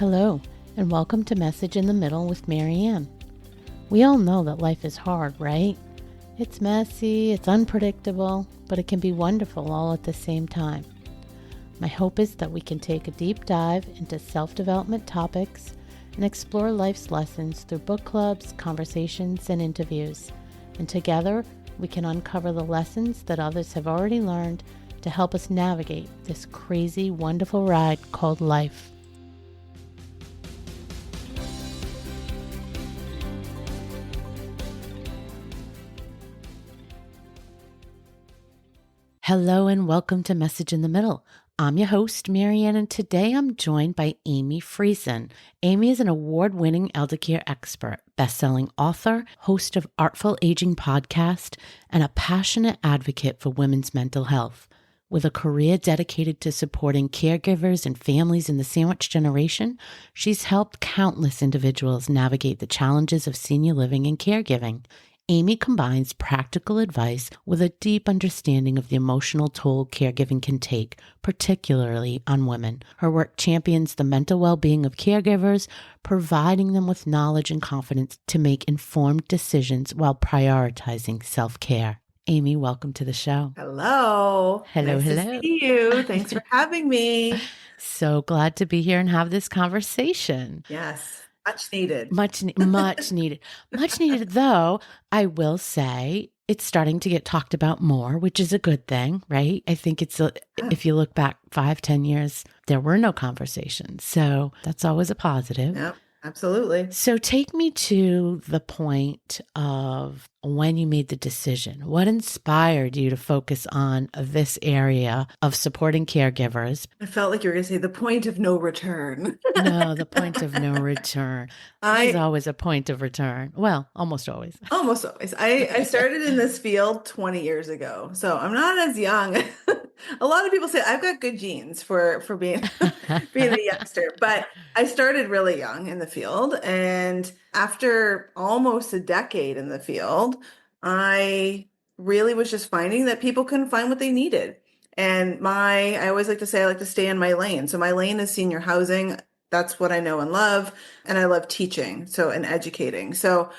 Hello, and welcome to Message in the Middle with Marianne. We all know that life is hard, right? It's messy, it's unpredictable, but it can be wonderful all at the same time. My hope is that we can take a deep dive into self-development topics and explore life's lessons through book clubs, conversations, and interviews. And together, we can uncover the lessons that others have already learned to help us navigate this crazy, wonderful ride called life. Hello and welcome to Message in the Middle. I'm your host, Marianne, and today I'm joined by Amy Friesen. Amy is an award-winning eldercare expert, best-selling author, host of Artful Aging podcast, and a passionate advocate for women's mental health. With a career dedicated to supporting caregivers and families in the sandwich generation, she's helped countless individuals navigate the challenges of senior living and caregiving. Amy combines practical advice with a deep understanding of the emotional toll caregiving can take, particularly on women. Her work champions the mental well-being of caregivers, providing them with knowledge and confidence to make informed decisions while prioritizing self-care. Amy, welcome to the show. Hello. Hello. To see you. Thanks for having me. So glad to be here and have this conversation. Yes. Much needed. Much needed. Much needed, though, I will say it's starting to get talked about more, which is a good thing, right? I think if you look back 5-10 years, there were no conversations. So that's always a positive. Yep, absolutely. So take me to the point of when you made the decision. What inspired you to focus on this area of supporting caregivers? I felt like you were going to say the point of no return. No, the point of no return. There's always a point of return. Well, almost always. Almost always. I started in this field 20 years ago, so I'm not as young. A lot of people say I've got good genes for being being a youngster, but I started really young in the field, and after almost a decade in the field, I really was just finding that people couldn't find what they needed. And I always like to say I like to stay in my lane. So my lane is senior housing. That's what I know and love, and I love teaching, and educating. So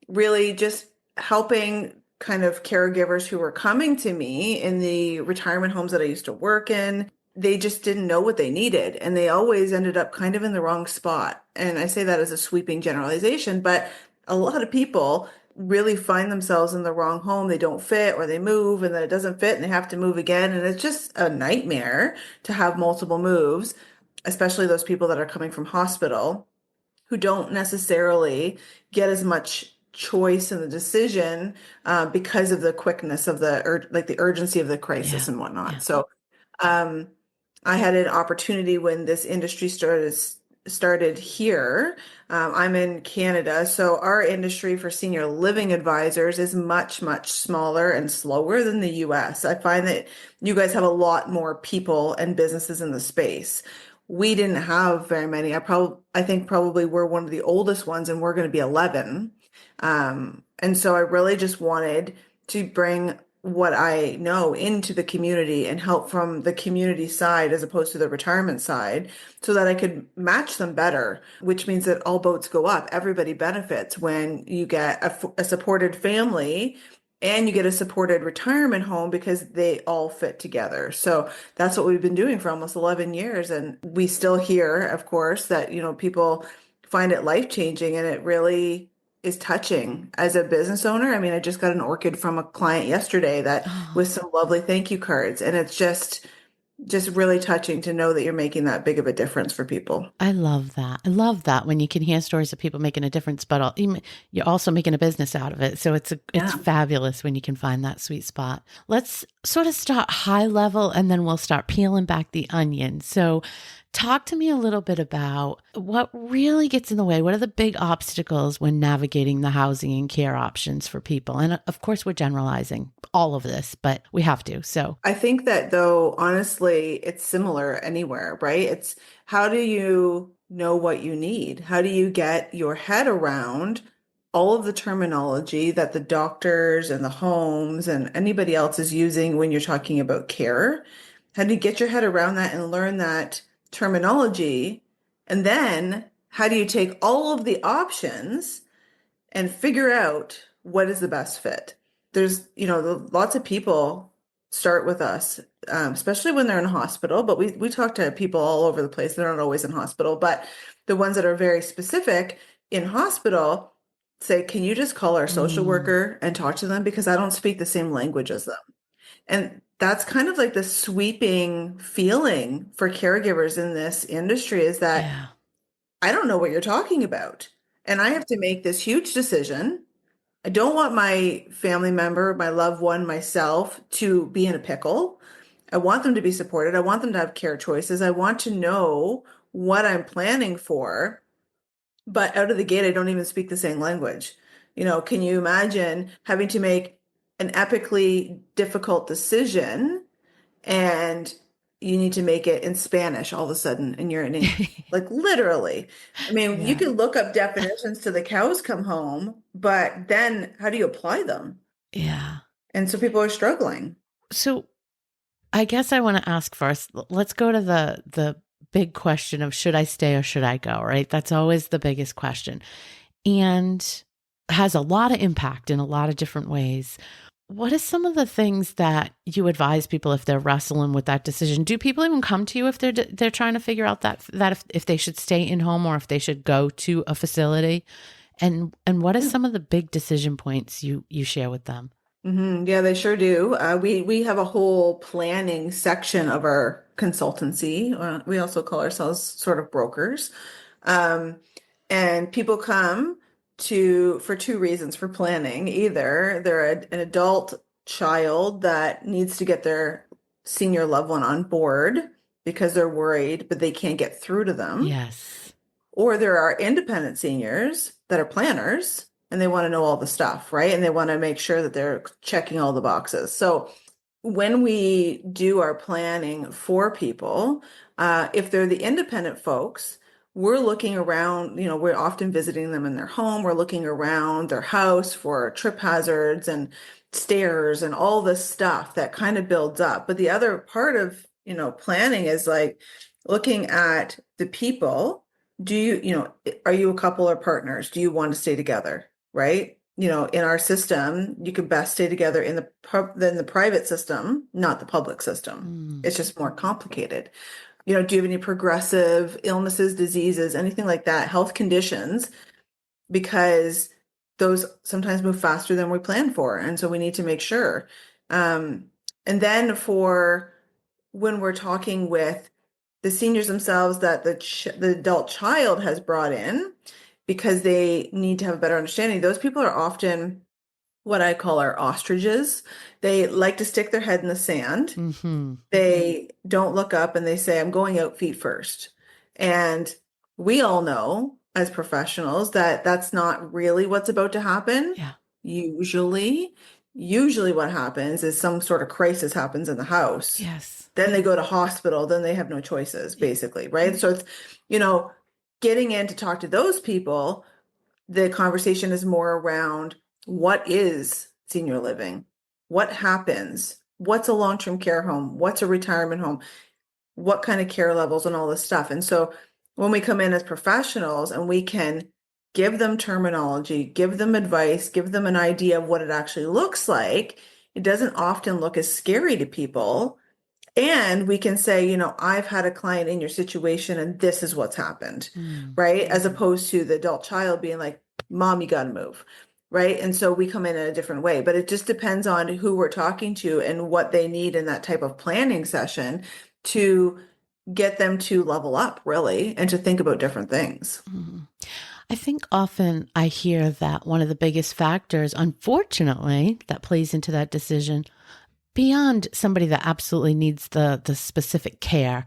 really just helping kind of caregivers who were coming to me in the retirement homes that I used to work in. They just didn't know what they needed, and they always ended up kind of in the wrong spot. And I say that as a sweeping generalization, but a lot of people really find themselves in the wrong home. They don't fit, or they move and then it doesn't fit and they have to move again. And it's just a nightmare to have multiple moves, especially those people that are coming from hospital who don't necessarily get as much choice in the decision because of the quickness of the urgency of the crisis and whatnot. Yeah. So I had an opportunity when this industry started here. I'm in Canada, so our industry for senior living advisors is much, much smaller and slower than the US. I find that you guys have a lot more people and businesses in the space. We didn't have very many. I think probably we're one of the oldest ones, and we're going to be 11. And so I really just wanted to bring what I know into the community and help from the community side as opposed to the retirement side, so that I could match them better, which means that all boats go up. Everybody benefits when you get a supported family and you get a supported retirement home, because they all fit together. So that's what we've been doing for almost 11 years. And we still hear, of course, that, people find it life-changing, and it really is touching as a business owner. I mean, I just got an orchid from a client yesterday that with some lovely thank you cards. And it's just really touching to know that you're making that big of a difference for people. I love that. I love that when you can hear stories of people making a difference, but you're also making a business out of it. So it's fabulous when you can find that sweet spot. Let's sort of start high level, and then we'll start peeling back the onion. So talk to me a little bit about what really gets in the way. What are the big obstacles when navigating the housing and care options for people? And of course, we're generalizing all of this, but we have to. So I think that, though, honestly, it's similar anywhere, right? It's how do you know what you need? How do you get your head around all of the terminology that the doctors and the homes and anybody else is using when you're talking about care? How do you get your head around that and learn that terminology And then how do you take all of the options and figure out what is the best fit? There's, lots of people start with us, especially when they're in hospital, but we talk to people all over the place. They're not always in hospital, but the ones that are very specific in hospital say, can you just call our social Mm, worker and talk to them? Because I don't speak the same language as them. And that's kind of like the sweeping feeling for caregivers in this industry is that yeah. I don't know what you're talking about. And I have to make this huge decision. I don't want my family member, my loved one, myself to be in a pickle. I want them to be supported. I want them to have care choices. I want to know what I'm planning for. But out of the gate, I don't even speak the same language. Can you imagine having to make an epically difficult decision and you need to make it in Spanish all of a sudden and you're in English? Like literally. I mean, you Yeah. can look up definitions to the cows come home, but then how do you apply them? Yeah. And so people are struggling. So I guess I want to ask first, let's go to the big question of should I stay or should I go, right? That's always the biggest question. And has a lot of impact in a lot of different ways. What are some of the things that you advise people if they're wrestling with that decision? Do people even come to you if they're trying to figure out that if they should stay in home or if they should go to a facility? And what are Yeah. some of the big decision points you share with them? Yeah, they sure do. We have a whole planning section of our consultancy. We also call ourselves sort of brokers. Um, and people come to for two reasons for planning. Either they're an adult child that needs to get their senior loved one on board because they're worried, but they can't get through to them. Yes. Or there are independent seniors that are planners and they want to know all the stuff, right? And they want to make sure that they're checking all the boxes. So when we do our planning for people, if they're the independent folks, we're looking around, we're often visiting them in their home. We're looking around their house for trip hazards and stairs and all this stuff that kind of builds up. But the other part of, planning is like looking at the people. Do are you a couple or partners? Do you want to stay together? Right? In our system, you can best stay together in than the private system, not the public system. Mm, It's just more complicated. Do you have any progressive illnesses, diseases, anything like that, health conditions? Because those sometimes move faster than we plan for. And so we need to make sure. Um, and then for when we're talking with the seniors themselves that the adult child has brought in, because they need to have a better understanding, those people are often what I call our ostriches. They like to stick their head in the sand. hmm. They don't look up and they say, I'm going out feet first. And we all know as professionals that that's not really what's about to happen. Yeah. Usually, usually what happens is some sort of crisis happens in the house. Yes. Then they go to hospital, then they have no choices, Y- basically, right? So it's, you know, getting in to talk to those people, the conversation is more around what is senior living? What happens? What's a long-term care home? What's a retirement home? What kind of care levels and all this stuff? And so when we come in as professionals and we can give them terminology, give them advice, give them an idea of what it actually looks like, it doesn't often look as scary to people. And we can say, I've had a client in your situation and this is what's happened, Mm, right? As opposed to the adult child being like, Mom, you got to move, right? And so we come in a different way, but it just depends on who we're talking to and what they need in that type of planning session to get them to level up, really, and to think about different things. mm. I think often I hear that one of the biggest factors, unfortunately, that plays into that decision beyond somebody that absolutely needs the specific care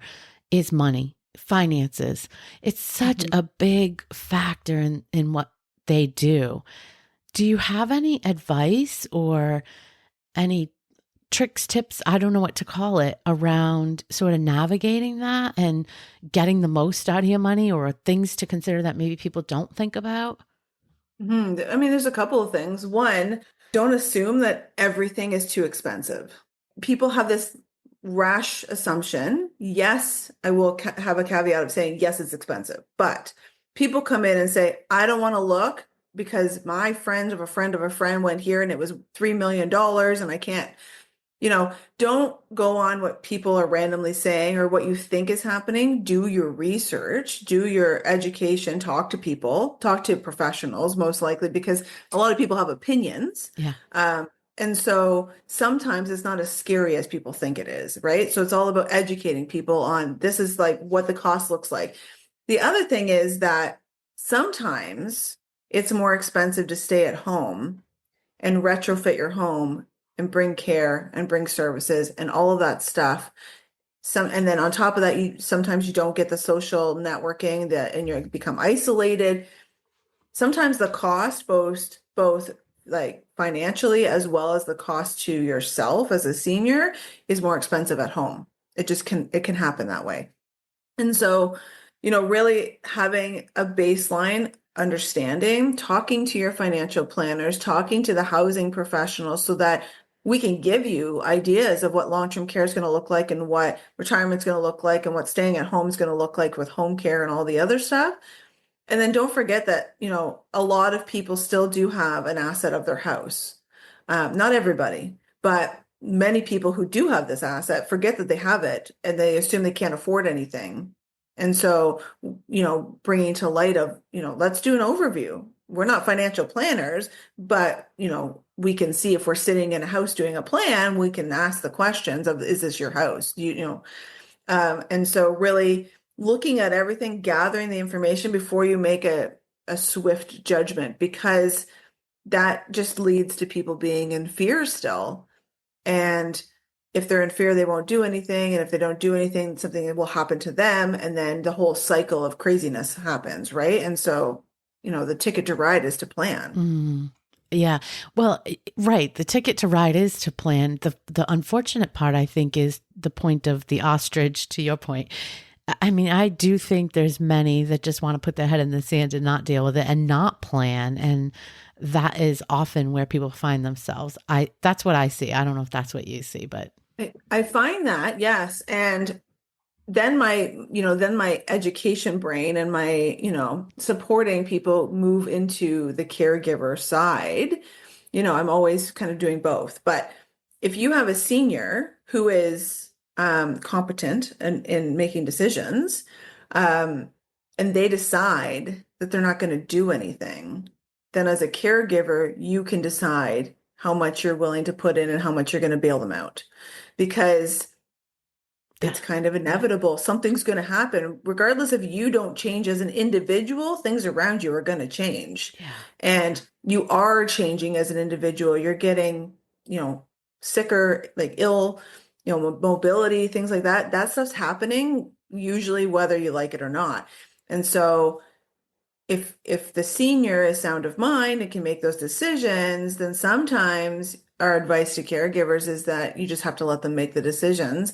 is money, finances. It's such Mhm. a big factor in what they do. Do you have any advice or any tricks, tips, I don't know what to call it, around sort of navigating that and getting the most out of your money or things to consider that maybe people don't think about? I mean, there's a couple of things. One, don't assume that everything is too expensive. People have this rash assumption. Yes, I will have a caveat of saying, yes, it's expensive, but people come in and say, I don't want to look because my friend of a friend of a friend went here and it was $3 million and I can't, don't go on what people are randomly saying or what you think is happening. Do your research, do your education, talk to people, talk to professionals, most likely, because a lot of people have opinions. Yeah. And so sometimes it's not as scary as people think it is, right? So it's all about educating people on this is like what the cost looks like. The other thing is that sometimes it's more expensive to stay at home and retrofit your home and bring care and bring services and all of that stuff. And then on top of that, sometimes you don't get the social networking and you become isolated. Sometimes the cost, both like financially as well as the cost to yourself as a senior, is more expensive at home. It can happen that way. And so, really having a baseline understanding, talking to your financial planners, talking to the housing professionals so that we can give you ideas of what long-term care is going to look like and what retirement's going to look like and what staying at home is going to look like with home care and all the other stuff. And then don't forget that, a lot of people still do have an asset of their house. Not everybody, but many people who do have this asset forget that they have it and they assume they can't afford anything. And so, bringing to light of, let's do an overview. We're not financial planners, but, we can see if we're sitting in a house doing a plan, we can ask the questions of, is this your house? And so really looking at everything, gathering the information before you make a swift judgment, because that just leads to people being in fear still. And if they're in fear, they won't do anything. And if they don't do anything, something will happen to them. And then the whole cycle of craziness happens, right? And so, the ticket to ride is to plan. Mm. Yeah. Well, right. The ticket to ride is to plan. The unfortunate part, I think, is the point of the ostrich, to your point. I mean, I do think there's many that just want to put their head in the sand and not deal with it and not plan. And that is often where people find themselves. That's what I see. I don't know if that's what you see, but I find that, yes. And then my education brain and my, supporting people move into the caregiver side. I'm always kind of doing both. But if you have a senior who is competent in making decisions, and they decide that they're not going to do anything, then as a caregiver, you can decide how much you're willing to put in and how much you're going to bail them out. Because it's kind of inevitable. Something's going to happen. Regardless if you don't change as an individual, things around you are going to change. yeah. And you are changing as an individual. You're getting, sicker, like ill, mobility, things like that. That stuff's happening usually whether you like it or not. And so if the senior is sound of mind and can make those decisions, then sometimes our advice to caregivers is that you just have to let them make the decisions.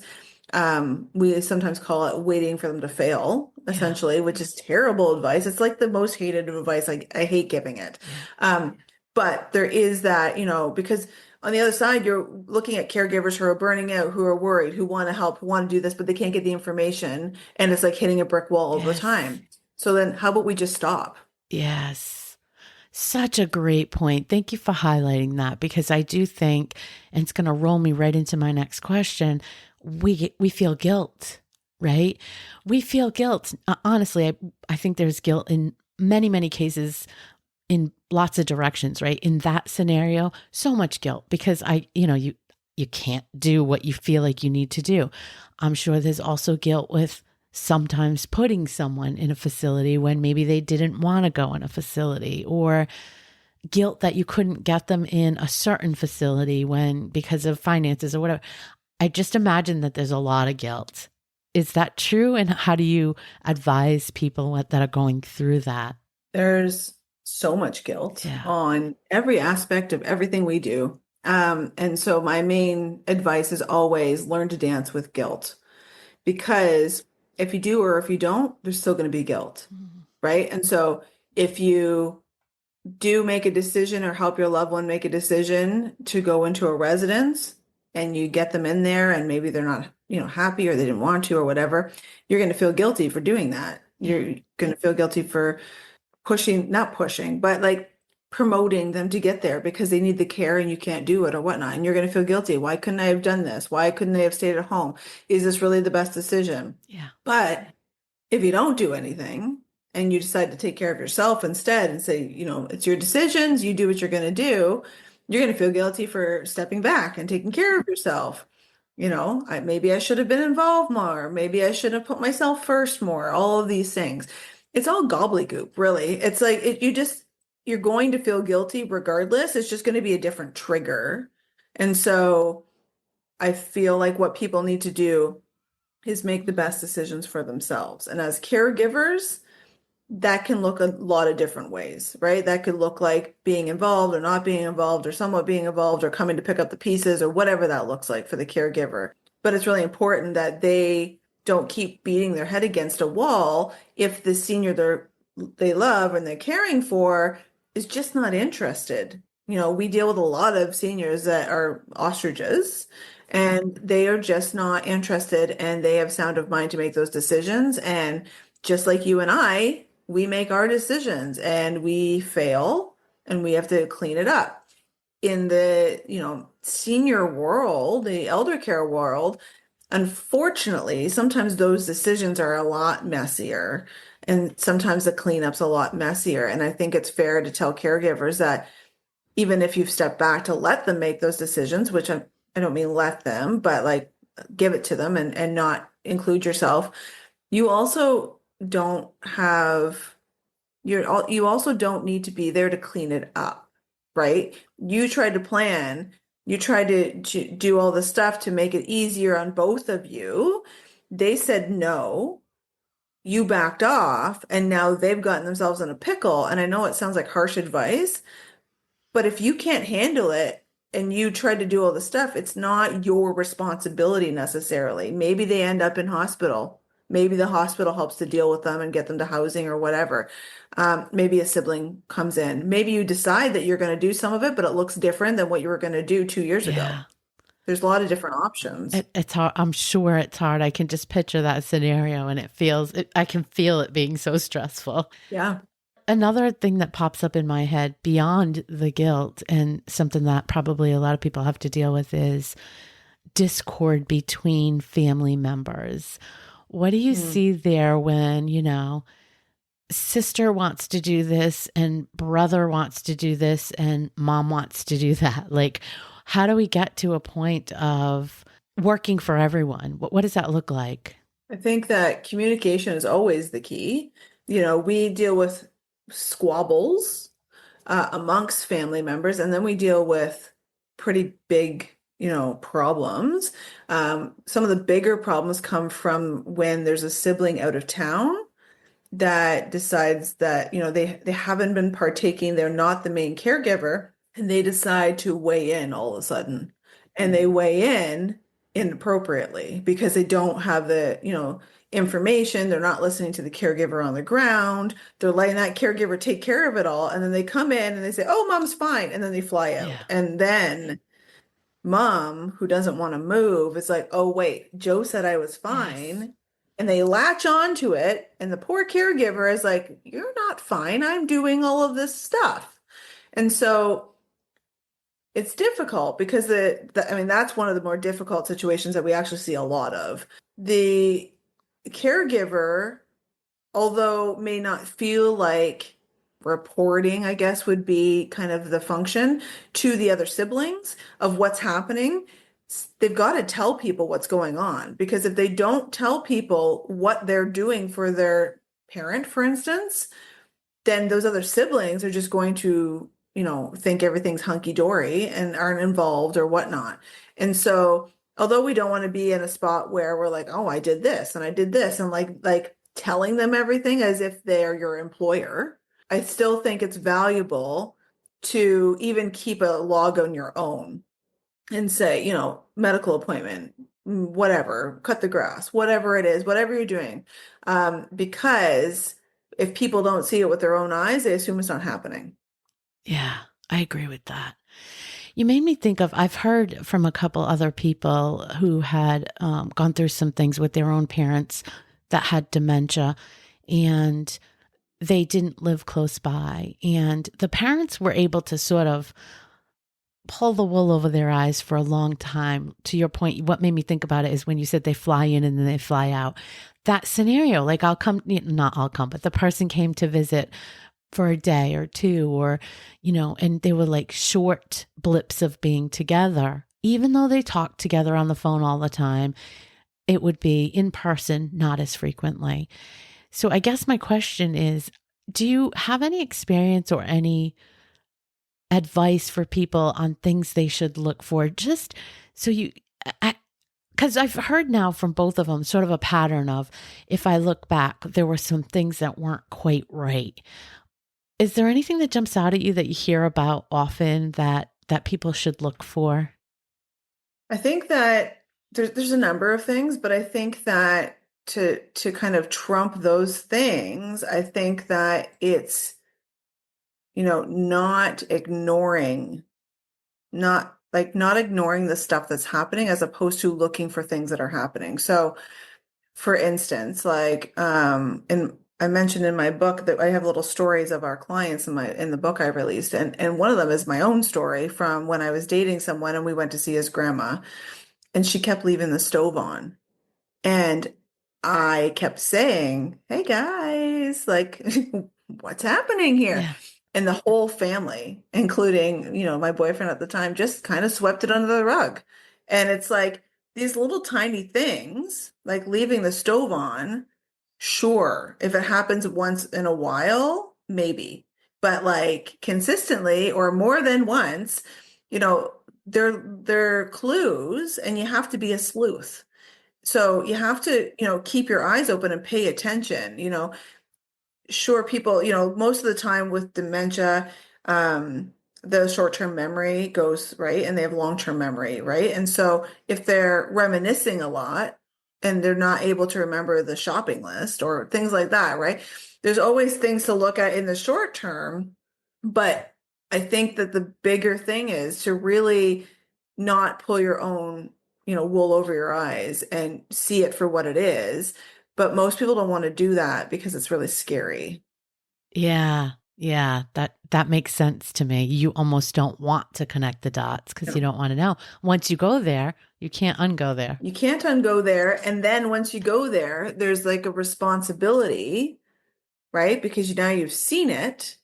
We sometimes call it waiting for them to fail, essentially, which is terrible advice. It's like the most hated advice. I hate giving it. But there is that, because on the other side, you're looking at caregivers who are burning out, who are worried, who want to help, who want to do this, but they can't get the information. And it's like hitting a brick wall all the time. So then how about we just stop? Yes. Such a great point. Thank you for highlighting that, because I do think, and it's going to roll me right into my next question, we feel guilt, right? We feel guilt. Honestly, I think there's guilt in many, many cases in lots of directions, right? In that scenario, so much guilt because you can't do what you feel like you need to do. I'm sure there's also guilt with sometimes putting someone in a facility when maybe they didn't want to go in a facility, or guilt that you couldn't get them in a certain facility because of finances or whatever. I just imagine that there's a lot of guilt. Is that true? And how do you advise people that are going through that? There's so much guilt on every aspect of everything we do. And so my main advice is always learn to dance with guilt, because if you do or if you don't, there's still going to be guilt, right? And so if you do make a decision or help your loved one make a decision to go into a residence and you get them in there and maybe they're not happy or they didn't want to or whatever, you're going to feel guilty for doing that. Yeah. You're going to feel guilty for not pushing, but like promoting them to get there because they need the care and you can't do it or whatnot. And you're going to feel guilty. Why couldn't I have done this? Why couldn't they have stayed at home? Is this really the best decision? Yeah. But if you don't do anything and you decide to take care of yourself instead and say, it's your decisions, you do what you're going to do, you're going to feel guilty for stepping back and taking care of yourself. Maybe I should have been involved more. Maybe I should have put myself first more. All of these things. It's all gobbledygook, really. It's like you're going to feel guilty regardless. It's just going to be a different trigger. And so I feel like what people need to do is make the best decisions for themselves. And as caregivers, that can look a lot of different ways, right? That could look like being involved or not being involved or somewhat being involved or coming to pick up the pieces or whatever that looks like for the caregiver. But it's really important that they don't keep beating their head against a wall if the senior they love and they're caring for is just not interested. We deal with a lot of seniors that are ostriches and they are just not interested and they have sound of mind to make those decisions. And just like you and I, we make our decisions and we fail and we have to clean it up. In the, senior world, the elder care world, unfortunately, sometimes those decisions are a lot messier and sometimes the cleanup's a lot messier. And I think it's fair to tell caregivers that even if you've stepped back to let them make those decisions, which I don't mean let them, but like give it to them and not include yourself, you also don't have you also don't need to be there to clean it up, right? You tried to plan, you tried to do all the stuff to make it easier on both of you. They said no, you backed off, and now they've gotten themselves in a pickle. And I know it sounds like harsh advice, but if you can't handle it and you try to do all the stuff, it's not your responsibility necessarily. Maybe they end up in hospital. Maybe the hospital helps to deal with them and get them to housing or whatever. Maybe a sibling comes in. Maybe you decide that you're going to do some of it, but it looks different than what you were going to do 2 years ago. Yeah. There's a lot of different options. It's hard. I'm sure it's hard. I can just picture that scenario and I can feel it being so stressful. Yeah. Another thing that pops up in my head beyond the guilt and something that probably a lot of people have to deal with is discord between family members. What do you see there when, sister wants to do this and brother wants to do this and mom wants to do that? Like, how do we get to a point of working for everyone? What does that look like? I think that communication is always the key. We deal with squabbles amongst family members, and then we deal with pretty big, problems. Some of the bigger problems come from when there's a sibling out of town that decides that, they haven't been partaking, they're not the main caregiver, and they decide to weigh in all of a sudden. And they weigh in inappropriately because they don't have the, information. They're not listening to the caregiver on the ground. They're letting that caregiver take care of it all. And then they come in and they say, "Oh, mom's fine." And then they fly out. Yeah. And then mom, who doesn't want to move, is like, "Oh, wait, Joe said I was fine." Yes. And they latch onto it. And the poor caregiver is like, "You're not fine. I'm doing all of this stuff." And so it's difficult because that's one of the more difficult situations that we actually see a lot of. The caregiver, although may not feel like reporting, I guess would be kind of the function to the other siblings of what's happening, they've got to tell people what's going on, because if they don't tell people what they're doing for their parent, for instance, then those other siblings are just going to, think everything's hunky-dory and aren't involved or whatnot. And so although we don't want to be in a spot where we're like, "Oh, I did this and I did this," and like telling them everything as if they're your employer, I still think it's valuable to even keep a log on your own and say, medical appointment, whatever, cut the grass, whatever it is, whatever you're doing. Because if people don't see it with their own eyes, they assume it's not happening. Yeah, I agree with that. You made me think of, I've heard from a couple other people who had gone through some things with their own parents that had dementia, and they didn't live close by. And the parents were able to sort of pull the wool over their eyes for a long time. To your point, what made me think about it is when you said they fly in and then they fly out. That scenario, like I'll come, not I'll come, but the person came to visit for a day or two, or, and they were like short blips of being together. Even though they talked together on the phone all the time, it would be in person, not as frequently. So I guess my question is, do you have any experience or any advice for people on things they should look for? Just so because I've heard now from both of them sort of a pattern of, if I look back, there were some things that weren't quite right. Is there anything that jumps out at you that you hear about often that people should look for? I think that there's a number of things, but I think that to kind of trump those things, I think that it's, not ignoring, not ignoring the stuff that's happening as opposed to looking for things that are happening. So for instance, and I mentioned in my book that I have little stories of our clients in the book I released, and one of them is my own story from when I was dating someone and we went to see his grandma, and she kept leaving the stove on. And I kept saying, "Hey guys, like, what's happening here?" Yeah. And the whole family, including, my boyfriend at the time, just kind of swept it under the rug. And it's like these little tiny things, like leaving the stove on, sure, if it happens once in a while, maybe. But like consistently or more than once, you know, they're clues, and you have to be a sleuth. So you have to, keep your eyes open and pay attention. Sure, people, most of the time with dementia, the short-term memory goes, right, and they have long-term memory, right? And so if they're reminiscing a lot and they're not able to remember the shopping list or things like that, right? There's always things to look at in the short term, but I think that the bigger thing is to really not pull your own, wool over your eyes and see it for what it is. But most people don't want to do that because it's really scary. Yeah. Yeah. That makes sense to me. You almost don't want to connect the dots because you don't want to know. Once you go there, you can't ungo there. You can't ungo there. And then once you go there, there's like a responsibility, right? Because now you've seen it.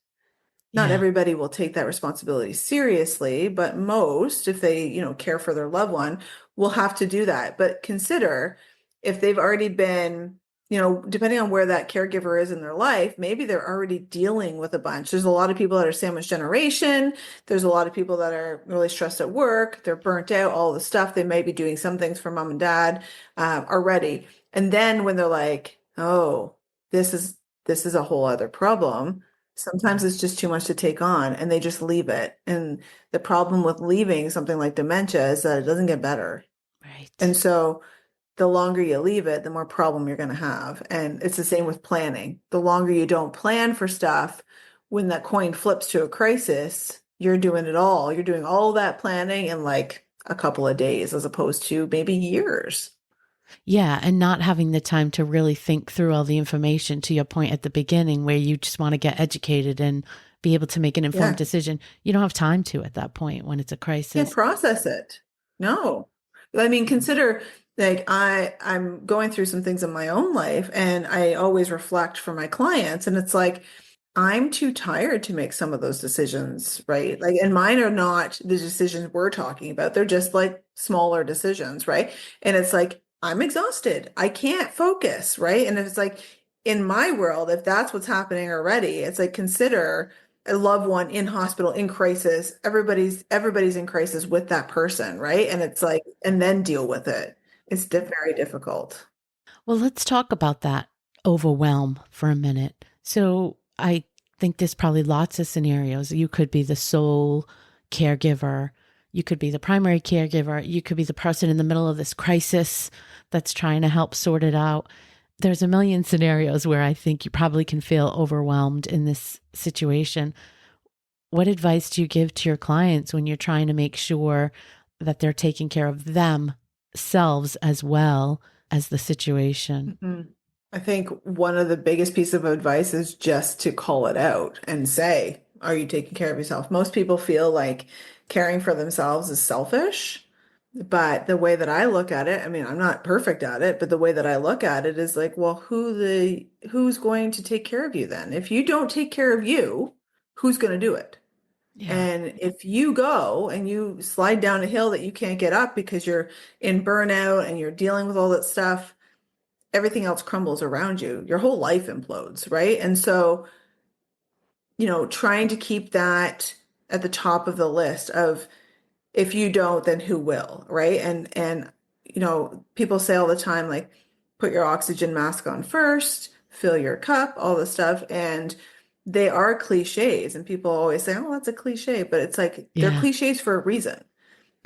Not Yeah. everybody will take that responsibility seriously, but most, if they, care for their loved one, will have to do that. But consider if they've already been, depending on where that caregiver is in their life, maybe they're already dealing with a bunch. There's a lot of people that are sandwich generation. There's a lot of people that are really stressed at work. They're burnt out, all the stuff. They may be doing some things for mom and dad already. And then when they're like, oh, this is a whole other problem. Sometimes it's just too much to take on and they just leave it. And the problem with leaving something like dementia is that it doesn't get better. Right. And so the longer you leave it, the more problem you're going to have. And it's the same with planning. The longer you don't plan for stuff, when that coin flips to a crisis, you're doing it all. You're doing all that planning in like a couple of days as opposed to maybe years. Yeah. And not having the time to really think through all the information, to your point at the beginning, where you just want to get educated and be able to make an informed Yeah. decision. You don't have time to at that point when it's a Can't crisis. process it. No. I mean, consider like I'm going through some things in my own life, and I always reflect for my clients, and it's like I'm too tired to make some of those decisions, right? Like, and mine are not the decisions we're talking about. They're just like smaller decisions, right? And it's like I'm exhausted. I can't focus, right? And it's like in my world, if that's what's happening already, it's like consider a loved one in hospital in crisis. Everybody's in crisis with that person, right? And it's like, and then deal with it. It's very difficult. Well, let's talk about that overwhelm for a minute. So I think there's probably lots of scenarios. You could be the sole caregiver. You could be the primary caregiver. You could be the person in the middle of this crisis that's trying to help sort it out. There's a million scenarios where I think you probably can feel overwhelmed in this situation. what advice do you give to your clients when you're trying to make sure that they're taking care of themselves as well as the situation? Mhm. I think one of the biggest pieces of advice is just to call it out and say, are you taking care of yourself? Most people feel like caring for themselves is selfish, but the way that I look at it, I mean, I'm not perfect at it, but the way that I look at it is like, well, who's going to take care of you then? If you don't take care of you, who's going to do it? Yeah. And if you go and you slide down a hill that you can't get up because you're in burnout and you're dealing with all that stuff, everything else crumbles around you. Your whole life implodes, right? And so, trying to keep that at the top of the list of if you don't, then who will, right? And people say all the time, like, put your oxygen mask on first, fill your cup, all this stuff. And they are cliches. And people always say, oh, that's a cliche, but it's like they're Yeah. cliches for a reason.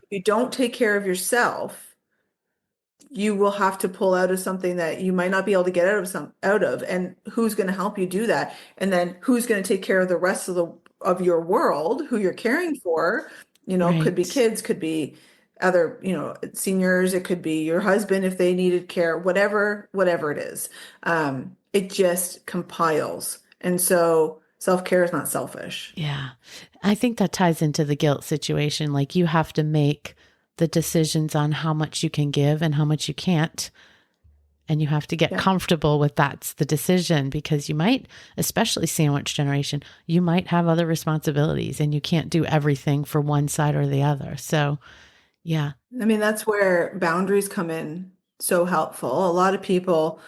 If you don't take care of yourself, you will have to pull out of something that you might not be able to get out of, and who's going to help you do that, and then who's going to take care of the rest of your world, who you're caring for, could be Right. kids, could be other, seniors, it could be your husband if they needed care, whatever it is. It just compiles, and so self-care is not selfish. Yeah. I think that ties into the guilt situation. Like you have to make the decisions on how much you can give and how much you can't. And you have to get Yeah. comfortable with that's the decision because you might, especially sandwich generation, you might have other responsibilities and you can't do everything for one side or the other. So, yeah. I mean, that's where boundaries come in so helpful. A lot of people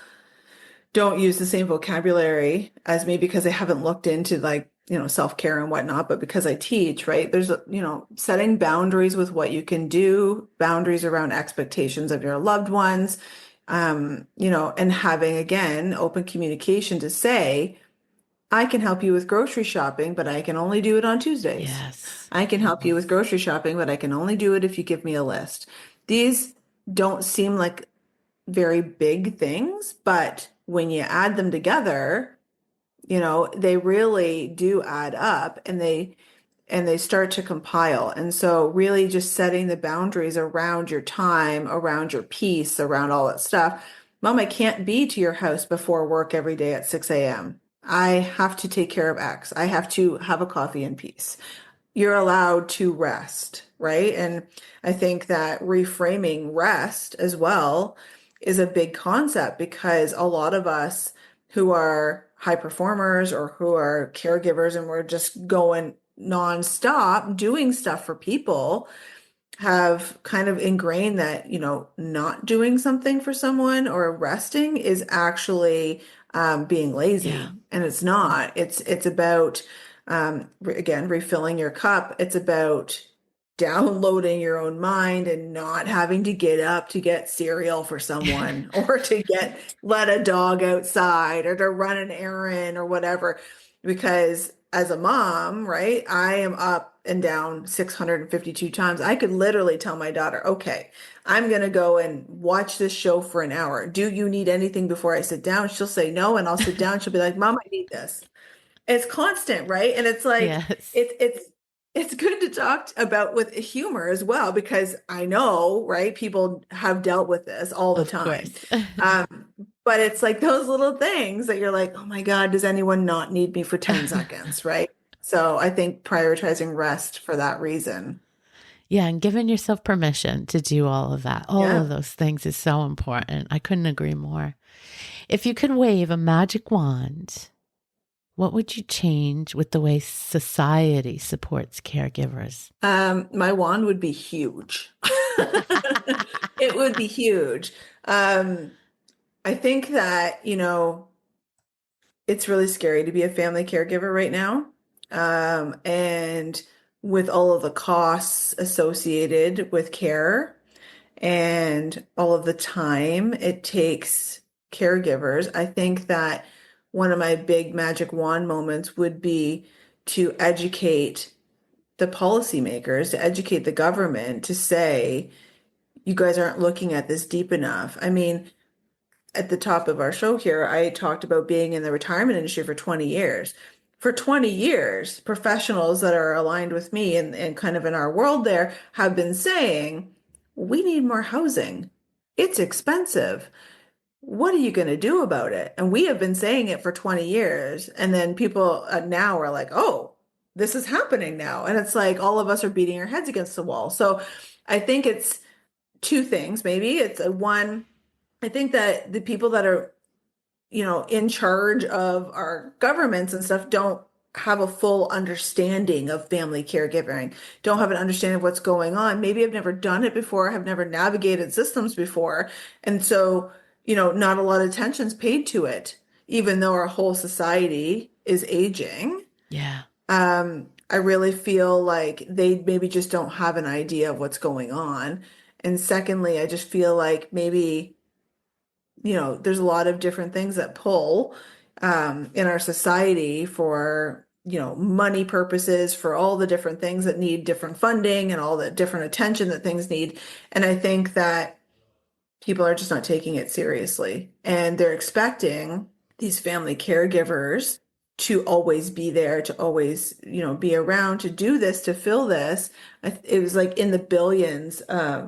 don't use the same vocabulary as me because they haven't looked into, like, self-care and whatnot, but because I teach, right? There's, setting boundaries with what you can do, boundaries around expectations of your loved ones, and having, again, open communication to say, I can help you with grocery shopping, but I can only do it on Tuesdays. Yes. I can help you with grocery shopping, but I can only do it if you give me a list. These don't seem like very big things, but when you add them together, they really do add up, and they start to compile. And so really just setting the boundaries around your time, around your peace, around all that stuff. Mom, I can't be to your house before work every day at 6 a.m. I have to take care of X. I have to have a coffee in peace. You're allowed to rest, right? And I think that reframing rest as well is a big concept because a lot of us who are high performers or who are caregivers and we're just going nonstop doing stuff for people have kind of ingrained that, not doing something for someone or resting is actually being Yeah. lazy. And it's not. It's about, again, refilling your cup. It's about downloading your own mind and not having to get up to get cereal for someone or to let a dog outside or to run an errand or whatever. Because as a mom, right, I am up and down 652 times. I could literally tell my daughter, okay, I'm going to go and watch this show for an hour. Do you need anything before I sit down? She'll say no, and I'll sit down. She'll be like, Mom, I need this. It's constant, right? And it's like Yes. it's good to talk about with humor as well because I know, right? People have dealt with this all the Of time. course. But it's like those little things that you're like, oh my God, does anyone not need me for 10 seconds, right? So I think prioritizing rest for that reason. Yeah, and giving yourself permission to do all of that, all of Yeah. those things is so important. I couldn't agree more. If you could wave a magic wand, what would you change with the way society supports caregivers? My wand would be huge. It would be huge. I think that, it's really scary to be a family caregiver right now. And with all of the costs associated with care and all of the time it takes caregivers, I think that one of my big magic wand moments would be to educate the policymakers, to educate the government, to say, you guys aren't looking at this deep enough. I mean, at the top of our show here, I talked about being in the retirement industry for 20 years. for 20 years, professionals that are aligned with me and kind of in our world there have been saying, we need more housing. It's expensive. What are you going to do about it? And we have been saying it for 20 years. And then people now are like, oh, this is happening now. And it's like all of us are beating our heads against the wall. So I think it's two things. Maybe it's one, I think that the people that are, in charge of our governments and stuff don't have a full understanding of family caregiving, don't have an understanding of what's going on. Maybe I've never done it before, have never navigated systems before. And so, not a lot of attention's paid to it, even though our whole society is aging. Yeah. I really feel like they maybe just don't have an idea of what's going on. And secondly, I just feel like maybe there's a lot of different things that pull in our society for, money purposes, for all the different things that need different funding and all the different attention that things need. And I think that people are just not taking it seriously. And they're expecting these family caregivers to always be there, to always, be around, to do this, to fill this. It was like in the billions. I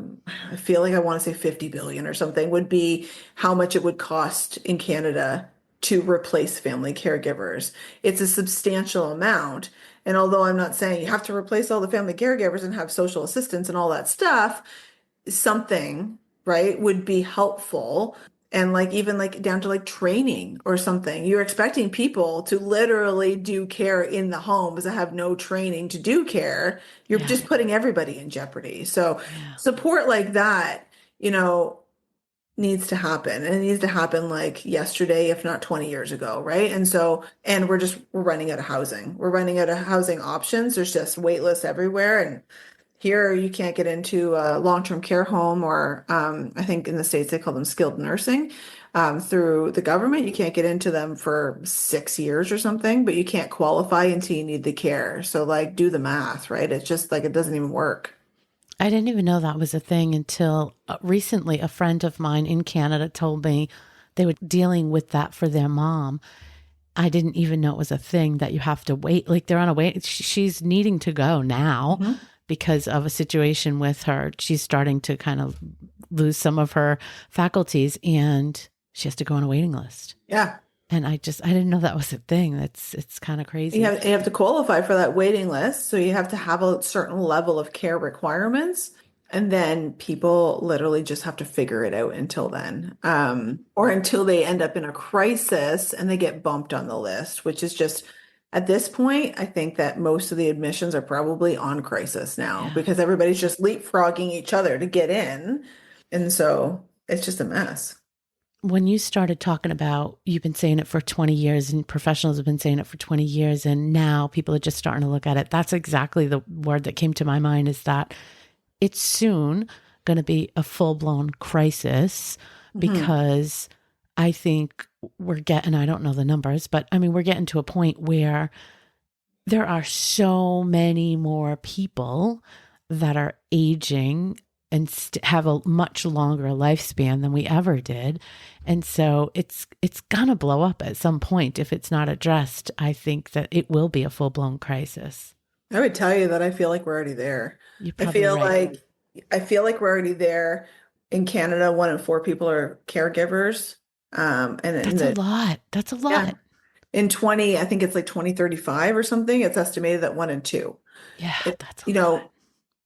feel like I want to say 50 billion or something would be how much it would cost in Canada to replace family caregivers. It's a substantial amount. And although I'm not saying you have to replace all the family caregivers and have social assistants and all that stuff, something, right, would be helpful. And like even like down to like training or something. You're expecting people to literally do care in the homes that have no training to do care. You're just putting everybody in jeopardy. So support like that, needs to happen. And it needs to happen like yesterday, if not 20 years ago, right? And so, and we're running out of housing. We're running out of housing options. There's just wait lists everywhere. And here, you can't get into a long-term care home or I think in the States they call them skilled nursing through the government. You can't get into them for 6 years or something, but you can't qualify until you need the care. So like do the math, right? It's just like it doesn't even work. I didn't even know that was a thing until recently a friend of mine in Canada told me they were dealing with that for their mom. I didn't even know it was a thing that you have to wait. Like they're on a wait. She's needing to go now. Mm-hmm. Because of a situation with her. She's starting to kind of lose some of her faculties and she has to go on a waiting list. Yeah. And I didn't know that was a thing. It's kind of crazy. You have to qualify for that waiting list. So you have to have a certain level of care requirements. And then people literally just have to figure it out until then, or until they end up in a crisis and they get bumped on the list, which is just at this point, I think that most of the admissions are probably on crisis now because everybody's just leapfrogging each other to get in. And so it's just a mess. When you started talking about, you've been saying it for 20 years and professionals have been saying it for 20 years and now people are just starting to look at it. That's exactly the word that came to my mind is that it's soon going to be a full-blown crisis because I think we're getting, I don't know the numbers, but I mean, we're getting to a point where there are so many more people that are aging and have a much longer lifespan than we ever did. And so it's going to blow up at some point if it's not addressed. I think that it will be a full-blown crisis. I would tell you that I feel like we're already there. You're I probably feel right. like I feel like we're already there. In Canada, 1 in 4 people are caregivers. And That's a lot. That's a lot. In 20, I think it's like 2035 or something, it's estimated that 1 in 2. Yeah, that's a lot.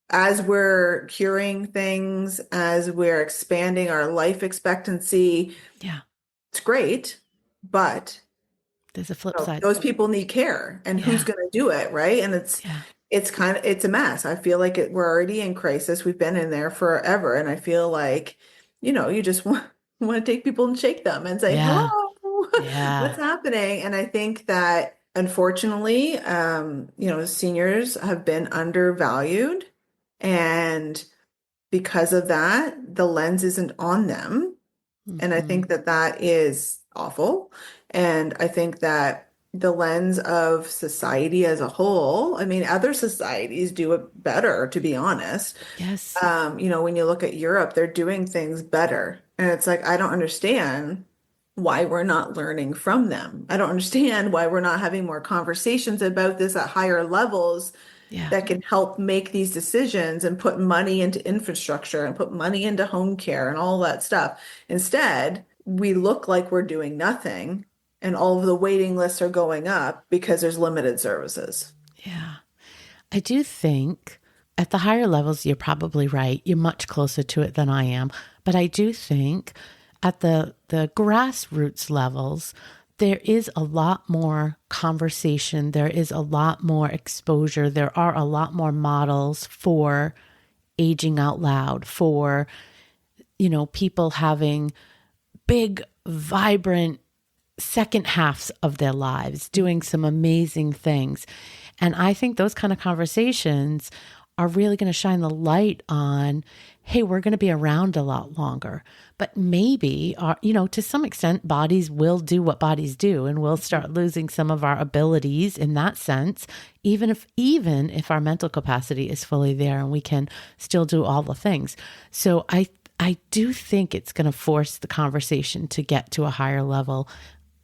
As we're curing things, as we're expanding our life expectancy, it's great, but there's a flip side. those people need care, and who's going to do it, right? And it's a mess. I feel like we're already in crisis. We've been in there forever, and I feel like, you just want to take people and shake them and say, hello, what's happening? And I think that unfortunately, seniors have been undervalued. And because of that, the lens isn't on them. And I think that is awful. And I think that the lens of society as a whole, I mean, other societies do it better, to be honest. Yes. When you look at Europe, they're doing things better. And it's like, I don't understand why we're not learning from them. I don't understand why we're not having more conversations about this at higher levels Yeah. that can help make these decisions and put money into infrastructure and put money into home care and all that stuff. Instead, we look like we're doing nothing, and all of the waiting lists are going up because there's limited services. Yeah. I do think at the higher levels, you're probably right. You're much closer to it than I am. But I do think at the grassroots levels, there is a lot more conversation. There is a lot more exposure. There are a lot more models for aging out loud, for, people having big, vibrant second halves of their lives, doing some amazing things. And I think those kind of conversations are really going to shine the light on, hey, we're going to be around a lot longer. But maybe, to some extent, bodies will do what bodies do, and we'll start losing some of our abilities in that sense, even if our mental capacity is fully there and we can still do all the things. So I do think it's going to force the conversation to get to a higher level.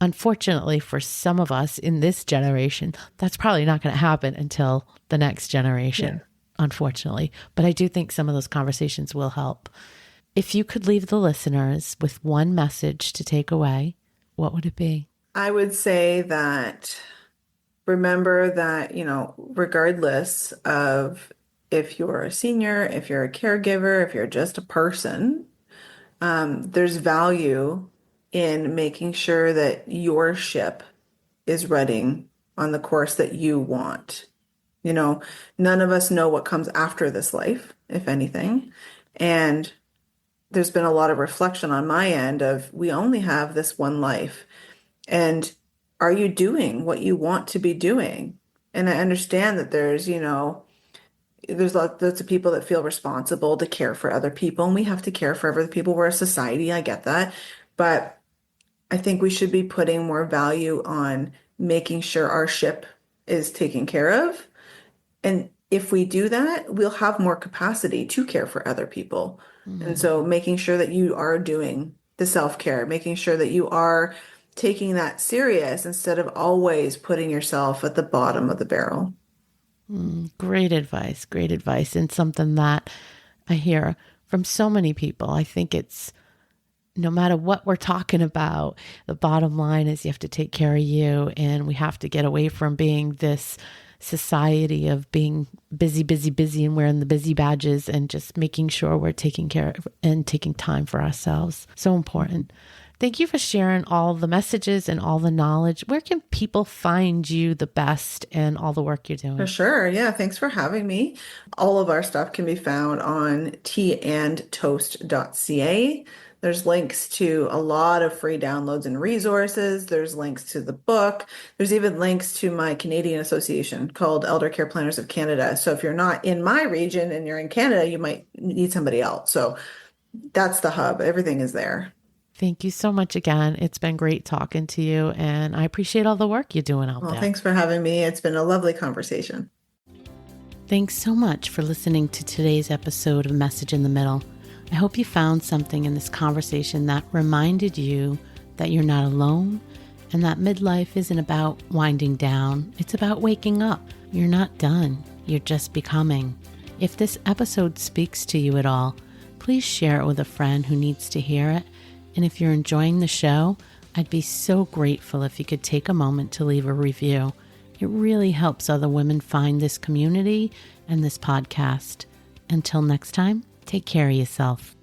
Unfortunately, for some of us in this generation, that's probably not going to happen until the next generation, unfortunately. But I do think some of those conversations will help. If you could leave the listeners with one message to take away, what would it be? I would say that remember that, regardless of if you're a senior, if you're a caregiver, if you're just a person, there's value in making sure that your ship is running on the course that you want. None of us know what comes after this life, if anything. And there's been a lot of reflection on my end of we only have this one life. And are you doing what you want to be doing? And I understand that there's lots of people that feel responsible to care for other people, and we have to care for other people. We're a society, I get that. But I think we should be putting more value on making sure our ship is taken care of. And if we do that, we'll have more capacity to care for other people. And so making sure that you are doing the self-care, making sure that you are taking that serious instead of always putting yourself at the bottom of the barrel. Great advice, and something that I hear from so many people. I think it's no matter what we're talking about, the bottom line is you have to take care of you, and we have to get away from being this society of being busy, and wearing the busy badges and just making sure we're taking care of and taking time for ourselves. So important. Thank you for sharing all the messages and all the knowledge. Where can people find you the best and all the work you're doing? For sure. Yeah. Thanks for having me. All of our stuff can be found on teaandtoast.ca. There's links to a lot of free downloads and resources. There's links to the book. There's even links to my Canadian association called Eldercare Planners of Canada. So if you're not in my region and you're in Canada, you might need somebody else. So that's the hub. Everything is there. Thank you so much again. It's been great talking to you, and I appreciate all the work you're doing out there. Thanks for having me. It's been a lovely conversation. Thanks so much for listening to today's episode of Message in the Middle. I hope you found something in this conversation that reminded you that you're not alone and that midlife isn't about winding down. It's about waking up. You're not done. You're just becoming. If this episode speaks to you at all, please share it with a friend who needs to hear it. And if you're enjoying the show, I'd be so grateful if you could take a moment to leave a review. It really helps other women find this community and this podcast. Until next time, take care of yourself.